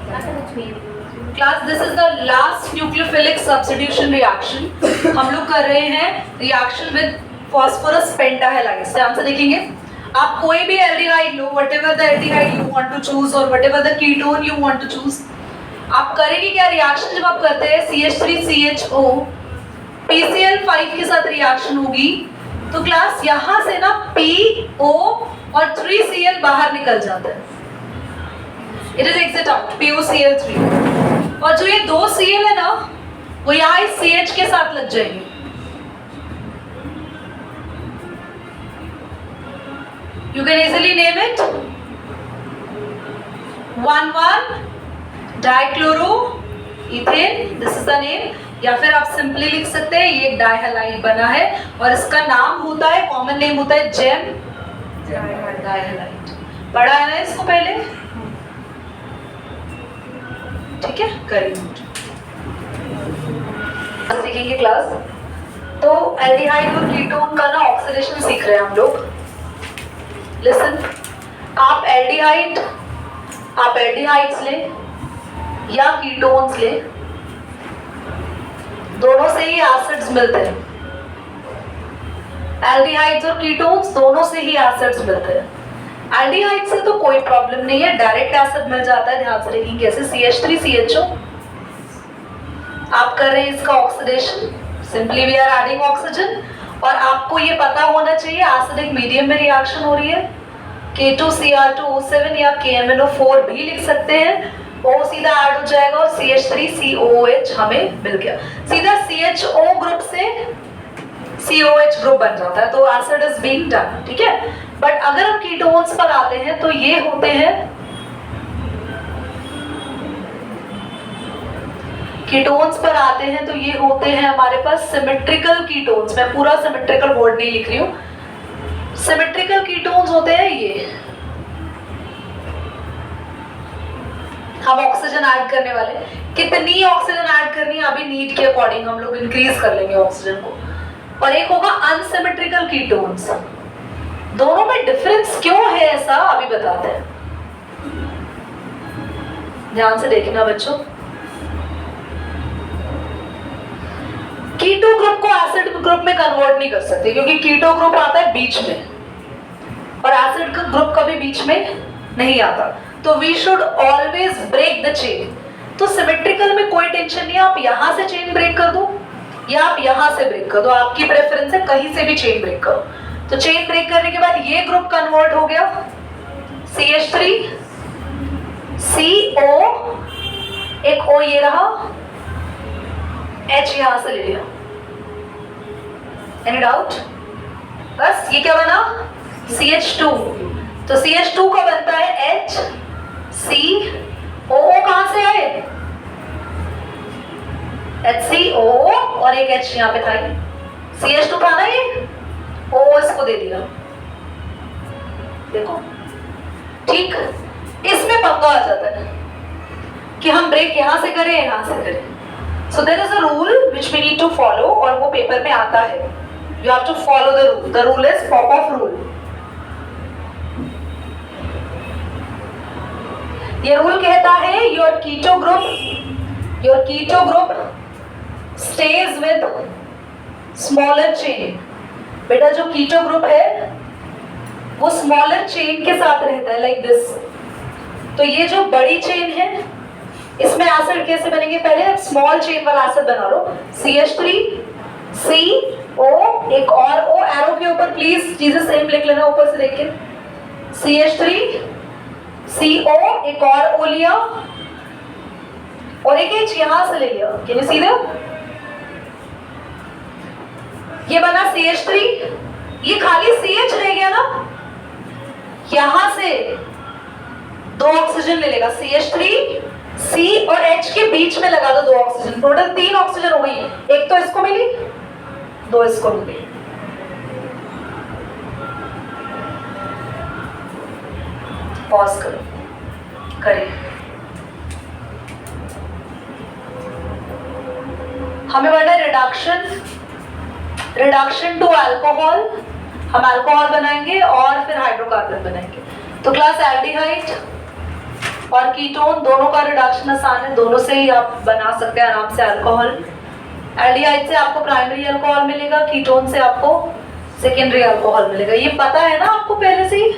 Class this is the last nucleophilic substitution reaction. हम लोग कर रहे हैं रिएक्शन विद फॉस्फोरस पेंटाहैलाइड। ध्यान से देखेंगे, आप कोई भी एल्डिहाइड लो, whatever the aldehyde you want to choose और whatever the ketone you want to choose, आप करेंगे क्या रिएक्शन जब आप करते हैं CH3CHO PCl5 के साथ रिएक्शन होगी तो क्लास यहां से ना PO और 3Cl बाहर निकल जाता है। It is exit out POCl3, और जो ये 2 Cl है ना वो यहाँ इस CH के साथ लग जाएंगे। You can easily name it 1,1-dichloroethane, this is the name, या फिर आप सिंपली लिख सकते हैं ये एक डाइहैलाइड बना है और इसका नाम होता है, कॉमन नेम होता है जेम डाइहैलाइड। पढ़ा है ना इसको पहले, ठीक है? करिए सीखेंगे क्लास। तो एल्डिहाइड और कीटोन का ना ऑक्सीडेशन सीख रहे हैं हम लोग। लिसन, आप एल्डिहाइड्स ले या कीटोन्स ले, दोनों से ही एसिड्स मिलते हैं। एल्डिहाइड्स और कीटोन्स दोनों से ही एसिड्स मिलते हैं। एल्डिहाइड से तो कोई प्रॉब्लम नहीं है, डायरेक्ट एसिड मिल जाता है। ध्यान से देखेंगे कैसे, CH3CHO आप कर रहे हैं इसका oxidation, simply we are adding oxygen. और आपको ये पता होना चाहिए एसिडिक मीडियम में रिएक्शन हो रही है। K2Cr2O7 या KMnO4 भी लिख सकते हैं, O सीधा ऐड हो जाएगा और CH3COOH हमें मिल गया। सीधा CHO ग्रुप से COH ग्रुप बन जाता है, तो एसिड इज बीइंग डन, ठीक है? बट अगर हम कीटोन्स पर आते हैं तो ये होते हैं, कीटोन्स पर आते हैं तो ये होते हैं हमारे पास सिमेट्रिकल कीटोन्स। मैं पूरा सिमेट्रिकल वर्ड नहीं लिख रही हूँ, सिमेट्रिकल कीटोन्स होते हैं ये। हम ऑक्सीजन ऐड करने वाले, कितनी ऑक्सीजन ऐड करनी है अभी नीड के अकॉर्डिंग हम लोग इंक्रीज कर लेंगे ऑक्सीजन को। और एक होगा अनसिमेट्रिकल कीटोन्स। दोनों में डिफरेंस क्यों है ऐसा अभी बताते हैं, ध्यान से देखना बच्चों। कीटो ग्रुप को एसिड ग्रुप में कन्वर्ट नहीं कर सकते क्योंकि कीटो ग्रुप आता है बीच में और एसिड का ग्रुप कभी बीच में नहीं आता। तो we should always break the chain. तो सिमेट्रिकल में कोई टेंशन नहीं है, आप यहां से चेन ब्रेक कर दो या आप यहां से ब्रेक कर दो, आपकी प्रेफरेंस है, कहीं से भी चेन ब्रेक करो। तो चेन ब्रेक करने के बाद ये ग्रुप कन्वर्ट हो गया CH3CO, एक O ये रहा, H यहां से ले लिया। Any doubt? बस ये क्या बना CH2। तो CH2 का बनता है HCOO, कहां से आए HCO और एक H यहां पे था, CH2 था ना, ये O इसको दे दिया। देखो ठीक, इसमें पंगा आ जाता है कि हम ब्रेक यहां से करें यहां से करें। So there is a rule which we need to follow और वो पेपर में आता है। You have to follow the rule. The rule is Popov rule. ये रूल कहता है your keto group stays with smaller chain। बेटा जो कीटो ग्रुप है वो स्मॉलर चेन के साथ रहता है, लाइक दिस। तो ये जो बड़ी चेन है इसमें एसिड कैसे बनेंगे, पहले स्मॉल चेन वाला एसिड बना लो। CH3CO, एक और O, एरो के ऊपर प्लीज चीजें सेम लिख लेना ऊपर से देख के। CH3CO, एक और O लिया और एक H यहां से ले लिया। Can you see that? ये बना CH3, ये खाली CH रह गया ना, यहां से 2 ऑक्सीजन ले लेगा। CH3 C और H के बीच में लगा दो 2 ऑक्सीजन, टोटल 3 ऑक्सीजन हो गई। एक तो इसको मिली, 2 इसको मिली। पॉज करो, करिए। हमें बढ़ना है रिडक्शन टू अल्कोहल। हम अल्कोहल बनाएंगे और फिर हाइड्रोकार्बन बनाएंगे। तो क्लास एल्डिहाइड और कीटोन, दोनों का रिडक्शन आसान है, दोनों से ही आप बना सकते हैं आराम से अल्कोहल। एल्डिहाइड से आपको प्राइमरी अल्कोहल मिलेगा, कीटोन से आपको सेकेंडरी अल्कोहल मिलेगा। ये पता है ना आपको पहले से ही,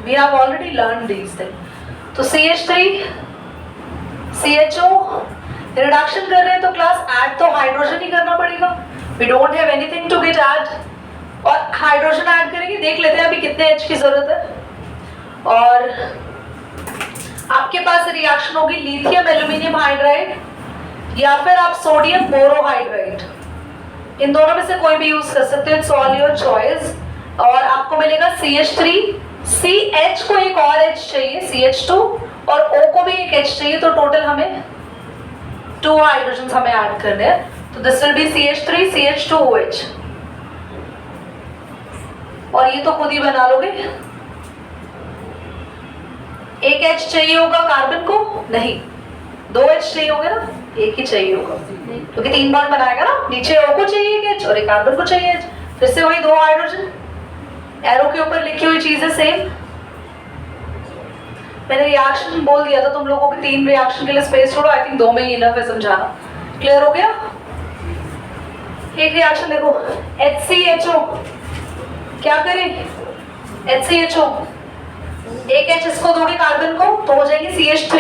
we have already learn these things. तो CH3 CHO रिडक्शन कर रहे हैं तो क्लास ऐड तो हाइड्रोजन ही करना पड़ेगा, we don't have anything to get add, और हाइड्रोजन ऐड करेंगे। देख लेते हैं अभी कितने H की जरूरत है। और आपके पास रिएक्शन होगी लिथियम एल्यूमिनियम हाइड्राइड या फिर आप सोडियम बोरोहाइड्राइड, इन दोनों में से कोई भी यूज कर सकते हो, इट्स ऑल योर चॉइस। और आपको मिलेगा CH3, CH को एक और H चाहिए CH2, और O को भी एक H चाहिए, तो टोटल हमें 2 हाइड्रोजन हमें ऐड करने हैं। तो this will be CH3 CH2OH, और ये तो खुद ही बना लोगे। एक H चाहिए होगा कार्बन को, नहीं 2 H चाहिए होगा ना, एक ही चाहिए होगा क्योंकि 3 बॉन्ड बनाएगा ना। नीचे O को चाहिए एक H और एक कार्बन को चाहिए H, फिर से वही 2 हाइड्रोजन। एरो के ऊपर लिखी हुई चीजें सेम। मैंने रिएक्शन बोल दिया था तुम लोगों को 3 रिएक्शन के लिए स्पेस छोड़ो, आई थिंक 2 में ही इनफ है समझाना। क्लियर हो गया? एक रिएक्शन देखो, HCHO, क्या करें HCHO, एक H इसको दोगे कार्बन को तो हो जाएगी CH3,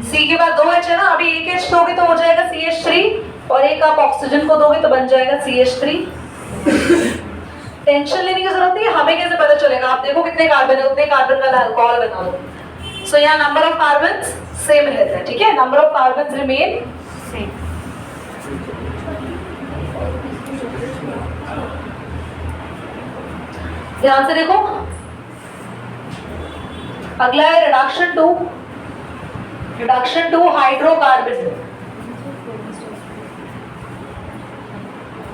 C के बाद 2 H है ना, अभी एक H दोगे तो हो जाएगा CH3, और एक आप ऑक्सीजन को दोगे तो बन जाएगा CH3। टेंशन लेने की जरूरत नहीं है, हमें कैसे पता चलेगा, आप देखो कितने कार्बन है उतने कार्बन वाला अल्कोहल बना दो। सो यहाँ नंबर ऑफ कार्बन सेम रहता है, ठीक है, number of carbon remain same. ध्यान से देखो, अगला है रिडक्शन टू हाइड्रोकार्बन।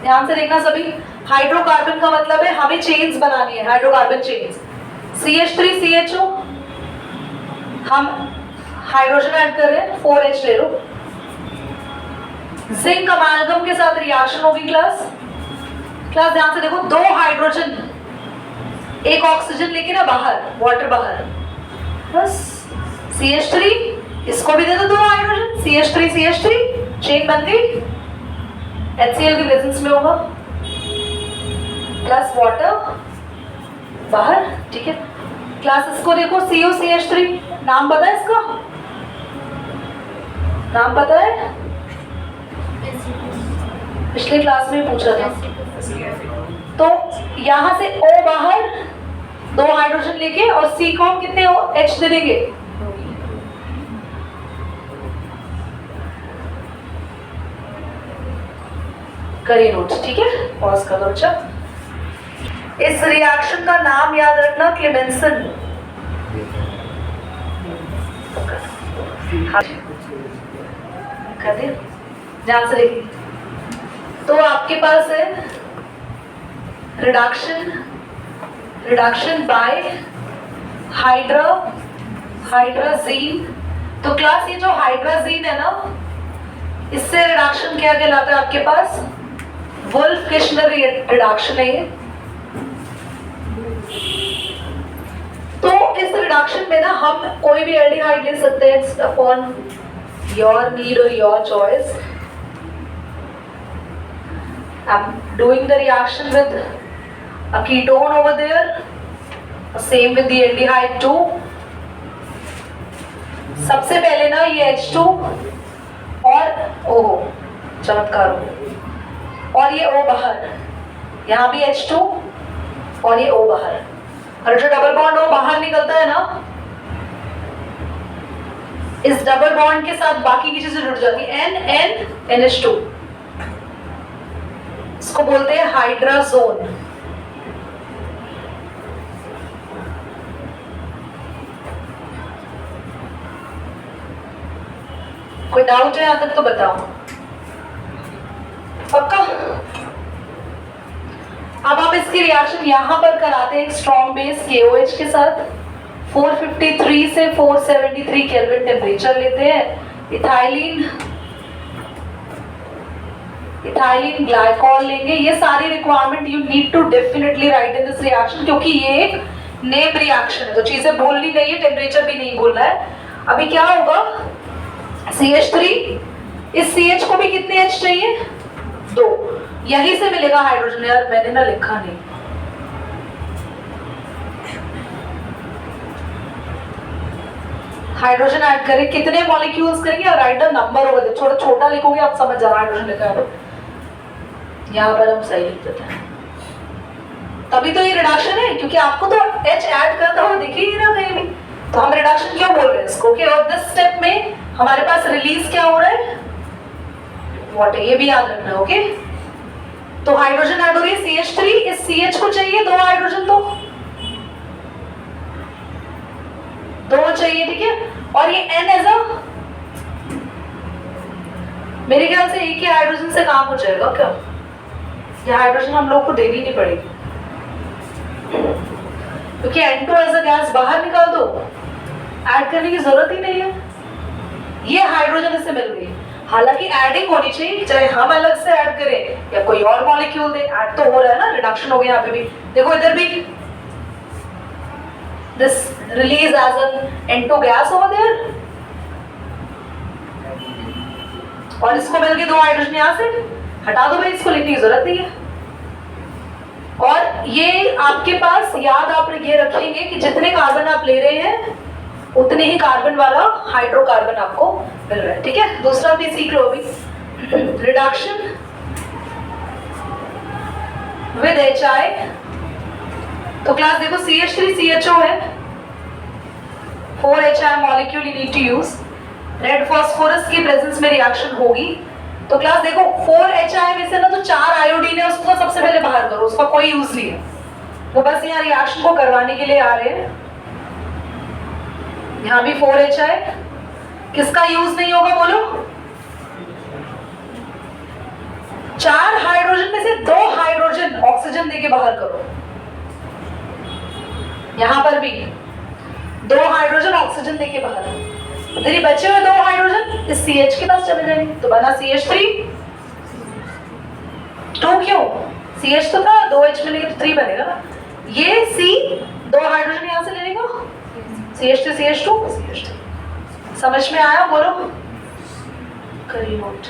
ध्यान से देखना सभी, हाइड्रोकार्बन का मतलब है हमें चेन्स बनानी है, हाइड्रोकार्बन चेन्स। CH3 CHO, हम हाइड्रोजन ऐड कर रहे हैं, 4H ले लो। जिंक अमालगम के साथ रिएक्शन होगी क्लास ध्यान से देखो, 2 हाइड्रोजन एक ऑक्सीजन लेके ना बाहर, वाटर बाहर, बस CH3, इसको भी दे दो 2 हाइड्रोजन, CH3 चेन बन गई, HCl की प्रेजेंस में होगा, प्लस वाटर बाहर, ठीक है। क्लास इसको देखो, COCH3, नाम पता है इसका, नाम पता है, पिछले क्लास में पूछा था। तो यहां से O बाहर, 2 हाइड्रोजन लेके, और C को हम कितने H दे देंगे, करिए नोट, ठीक है, पॉज कर दो बच्चा। इस रिएक्शन का नाम याद रखना, क्लेमेंसन। कर दिया, ध्यान से देखिए। तो आपके पास है रिडक्शन बाय हाइड्राजीन। तो क्लास ये जो हाइड्राजीन है ना, इससे रिडक्शन क्या कहलाता है आपके पास, वुल्फ किश्नर रिडक्शन है ये। तो इस रिडक्शन में ना हम कोई भी एल्डिहाइड ले सकते हैं, अपॉन योर नीड और your choice. I'm doing the reaction with a ketone over there, same with the aldehyde too. सबसे पहले ना ये H2 और OH, चमत्कार हो, और ये O बाहर, यहाँ भी H2 और ये O बाहर, और जो डबल बॉन्ड O बाहर निकलता है ना, इस डबल बॉन्ड के साथ बाकी की चीजें जुड़ जाती है, NH2, इसको बोलते हैं हाइड्राजोन। कोई डाउट है यहां तक तो बताओ, पक्का? अब आप इसकी रिएक्शन यहां पर कराते हैं, एक स्ट्रॉन्ग बेस KOH के साथ, 453 से 473 केल्विन टेम्परेचर लेते हैं। इथाइलिन ग्लाइकॉल लेंगे। ये सारी requirement you need to definitely write in this reaction, क्योंकि ये एक नेम रिएक्शन है, तो चीजें भूलनी नहीं है, टेम्परेचर भी नहीं भूलना है। अभी क्या होगा, CH3, इस CH को भी कितने H चाहिए, 2, यहीं से मिलेगा हाइड्रोजन। यार मैंने ना लिखा नहीं, हाइड्रोजन ऐड करें, कितने मॉलिक्यूल्स करेंगे, और राइट द नंबर होगा, थोड़ा छोटा लिखोगे आप समझ जाओ हाइड्रोजन लिखा है, यहाँ पर हम सही लिख देते हैं। तभी तो ये रिडक्शन है, क्योंकि आपको तो H ऐड करता हुआ दिख ही ना कहीं भी, तो हम रिडक्शन क्यों बोल रहे हैं इसको। ओके, और दिस स्टेप में हमारे पास रिलीज क्या हो रहा है, वाटर, ये भी याद रखना है। ओके, तो हाइड्रोजन ऐड हो रही है CH3, इस CH को चाहिए 2 हाइड्रोजन, तो 2 चाहिए, ठीक है। और ये N एज अ, मेरे ख्याल से एक ही हाइड्रोजन से काम हो जाएगा क्या, ये हाइड्रोजन हम लोग को देनी नहीं पड़ेगी, क्योंकि N2 एज अ गैस बाहर निकाल दो, ऐड करने की जरूरत ही नहीं है, ये हाइड्रोजन इससे मिल गई। हालांकि एडिंग होनी चाहिए, चाहे हम अलग से ऐड करें या कोई और मॉलिक्यूल दे, ऐड तो हो रहा है ना, रिडक्शन हो गया यहाँ पे भी। देखो इधर भी this release as an N2 gas over there, और इसको मिल गए 2 हाइड्रोजन, यहाँ से हटा दो भाई, इसको लिखने की जरूरत नहीं है। और ये आपके पास याद आप ये रखेंगे कि जितने कार्बन आप ले रहे हैं उतने ही कार्बन वाला हाइड्रोकार्बन आपको मिल रहा है, ठीक है। दूसरा भी सीख लो अभी, रिडक्शन विद HI। तो क्लास देखो CH3 CHO है, 4 HI molecule you need to use, red phosphorus की प्रेजेंस में रिएक्शन होगी। तो क्लास देखो 4 HI में से ना तो 4 आयोडीन है, उसको सबसे पहले बाहर करो, उसका कोई यूज नहीं है, वो बस यहाँ रिएक्शन को करवाने के लिए आ रहे हैं। यहाँ भी 4 HI, किसका यूज नहीं होगा बोलो, 4 हाइड्रोजन में से 2 हाइड्रोजन ऑक्सीजन देके बाहर करो, यहाँ पर भी 2 हाइड्रोजन ऑक्सीजन देके बाहर, तेरी बचे हुए 2 हाइड्रोजन इस CH के पास चले जाएंगे, तो बना CH3, 2 क्यों, CH तो था, 2H मिलेगा तो 3 बनेगा ना, ये C 2 हाइड्रोजन यहाँ से ले लेगा, CH3 CH2 CH3। समझ में आया, बोलो करिए नोट।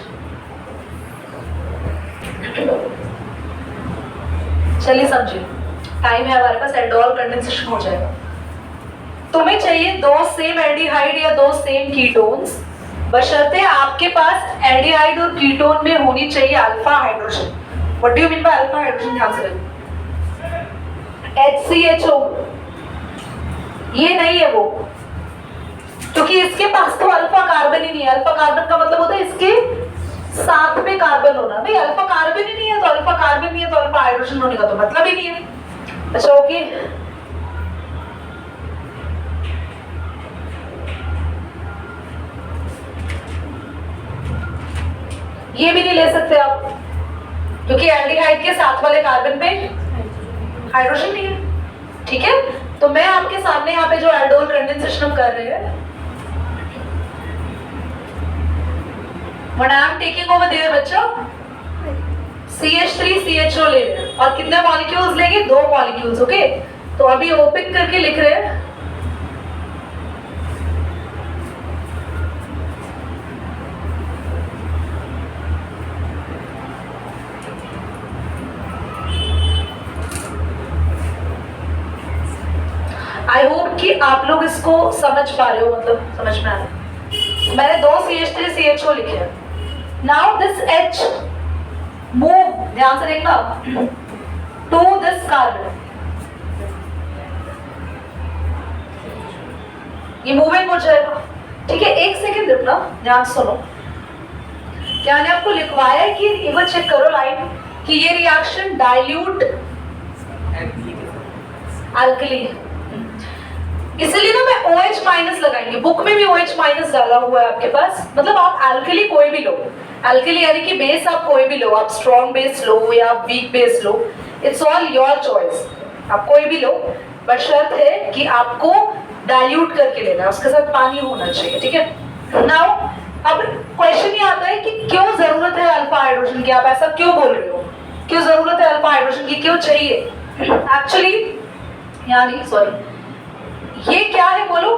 चलिए समझिए, टाइम है हमारे पास, एल्डोल कंडेंसेशन हो जाएगा। तुम्हें चाहिए 2 सेम एल्डिहाइड या 2 सेम कीटोन्स, बशर्ते आपके पास एल्डिहाइड और कीटोन में होनी चाहिए alpha hydrogen. What do you mean by alpha hydrogen, ध्यान से HCHO, ये नहीं है वो, क्योंकि इसके पास तो अल्फा कार्बन ही नहीं है। अल्फा कार्बन का मतलब होता है इसके साथ में कार्बन होना, भाई अल्फा कार्बन ही नहीं है तो अल्फा कार्बन नहीं है तो अल्फा हाइड्रोजन होने का तो मतलब ही नहीं है। अच्छा ओके, ये भी नहीं ले सकते आप, क्योंकि एल्डिहाइड के साथ वाले कार्बन पे हाइड्रोजन नहीं है, ठीक है। तो मैं आपके सामने यहाँ पे जो एल्डोल कंडेंसेशन हम कर रहे हैं, what I am taking over there बच्चों, CH3 CHO ले रहे हैं, और कितने मॉलिक्यूल्स लेंगे, 2 मॉलिक्यूल्स, ओके। तो अभी ओपन करके लिख रहे हैं, आई होप कि आप लोग इसको समझ पा रहे हो, मतलब समझ में आ रहा है। मैंने 2 CH3 CHO लिखे हैं। नाउ दिस H मूव, ध्यान से देखना, टू दिस कार्बन, ये मूवमेंट हो जाएगा, ठीक है। 1 सेकेंड रुकना, ध्यान सुनो, क्या मैंने आपको लिखवाया है कि एक बार चेक करो लाइन कि ये रिएक्शन डाइल्यूट अल्कली, इसलिए ना मैं OH माइनस लगाएंगे, बुक में भी OH माइनस डाला हुआ है आपके पास। मतलब आप अल्कली कोई भी लो, अल्कली यानी कि बेस आप कोई भी लो, आप स्ट्रॉन्ग बेस लो या weak base low, it's all your choice, आप कोई भी लो, बट शर्त है कि आपको डाइल्यूट करके लेना है, उसके साथ पानी होना चाहिए, ठीक है। नाउ अब क्वेश्चन ये आता है कि क्यों जरूरत है अल्फा हाइड्रोजन की, आप ऐसा क्यों बोल रहे हो, क्यों जरूरत है अल्फा हाइड्रोजन की, क्यों चाहिए। एक्चुअली यहाँ नहीं, सॉरी, ये क्या है बोलो?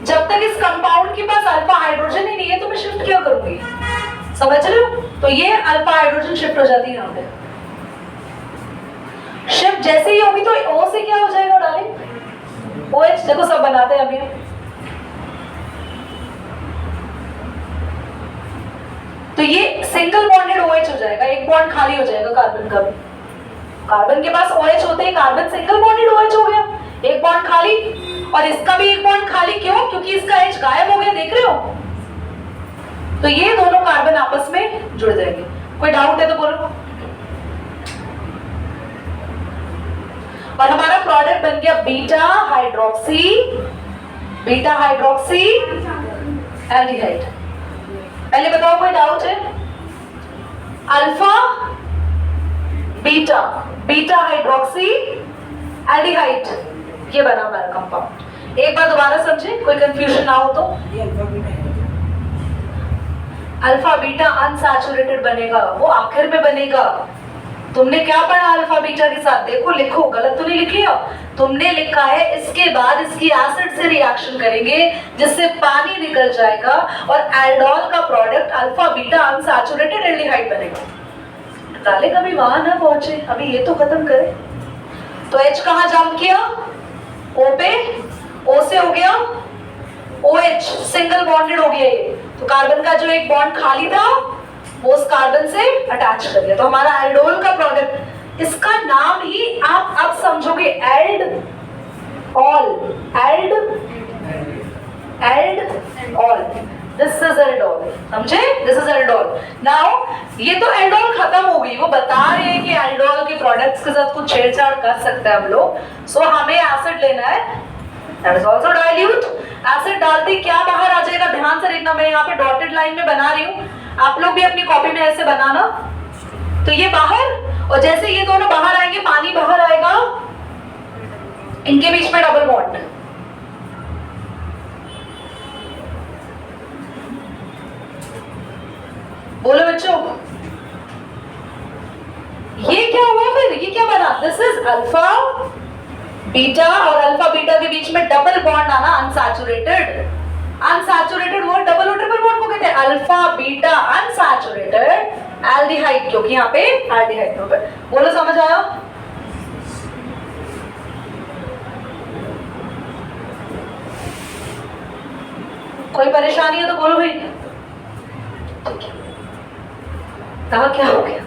जब तक इस कंपाउंड के पास अल्फा हाइड्रोजन ही नहीं है तो मैं शिफ्ट क्या करूंगी? समझ रहे हो? तो ये अल्फा हाइड्रोजन शिफ्ट हो जाती है यहाँ पे। शिफ्ट जैसे ही होगी तो O से क्या हो जाएगा डार्लिंग? OH। देखो सब बनाते हैं अभी। तो ये सिंगल बॉन्डेड OH हो जाएगा, एक बॉन्ड खाली हो जाएगा कार्बन का भी। कार्बन के पास OH होते ही कार्बन सिंगल बॉन्डेड OH हो गया, एक बॉन्ड खाली। और इसका भी एक बॉन्ड खाली, क्यों? क्योंकि इसका H गायब हो गया, देख रहे हो? तो ये दोनों कार्बन आपस में जुड़ जाएंगे। कोई डाउट है तो बोलो। और हमारा प्रोडक्ट बन गया बीटा हाइड्रोक्सी एल्डिहाइड। पहले बताओ कोई डाउट है? अल्फा बीटा हाइड्रोक्सी एल्डिहाइड, ये बना हमारा कंपाउंड। एक बार दोबारा समझे, कोई कंफ्यूजन ना हो तो। अल्फा बीटा अनसैचुरेटेड बनेगा, वो आखिर में बनेगा। तुमने क्या पढ़ा अल्फा बीटा के साथ? देखो, लिखो, गलत तो नहीं लिख लिया। तुमने लिखा है इसके बाद इसकी एसिड से रिएक्शन करेंगे जिससे पानी निकल जाएगा और एल्डोल का product alpha beta unsaturated aldehyde बनेगा। डाले कभी वहां ना पहुंचे, अभी ये तो खत्म करें। तो H कहां जंप किया? O पे, O से हो गया OH, सिंगल बॉन्डेड हो गया ये। तो कार्बन का जो एक बॉन्ड खाली था वो उस कार्बन से अटैच कर दिया। तो हमारा एल्डोल का प्रोडक्ट, इसका नाम ही आप अब समझोगे, एल्डऑल। दिस इज एल्डोल, समझे? This is aldol. नाउ ये तो एल्डोल खत्म हो गई, वो बता रहे हैं कि एल्डोल के प्रोडक्ट्स के साथ कुछ छेड़छाड़ कर सकते हैं हम लोग। सो हमें एसिड लेना है, that is also dilute. Acid डालते क्या बाहर आ जाएगा? ध्यान से देखना, मैं यहाँ पे डॉटेड लाइन में बना रही हूँ, आप लोग भी अपनी कॉपी में ऐसे बनाना। तो ये बाहर, और जैसे ये दोनों बाहर आएंगे पानी बाहर आएगा, इनके बीच में डबल बॉन्ड। बोलो बच्चों, ये क्या हुआ फिर? ये क्या बना? दिस इज अल्फा बीटा, और अल्फा बीटा के बीच में डबल बॉन्ड आना, अनसैचुरेटेड। अनसैचुरेटेड वर्ड डबल और ट्रिपल बॉन्ड को कहते हैं अल्फा बीटा अनसैचुरेटेड एल्डिहाइड, क्योंकि यहाँ पे एल्डिहाइड ग्रुप है। बोलो समझ आया? कोई परेशानी है तो बोलो भाई। कहा क्या हो गया?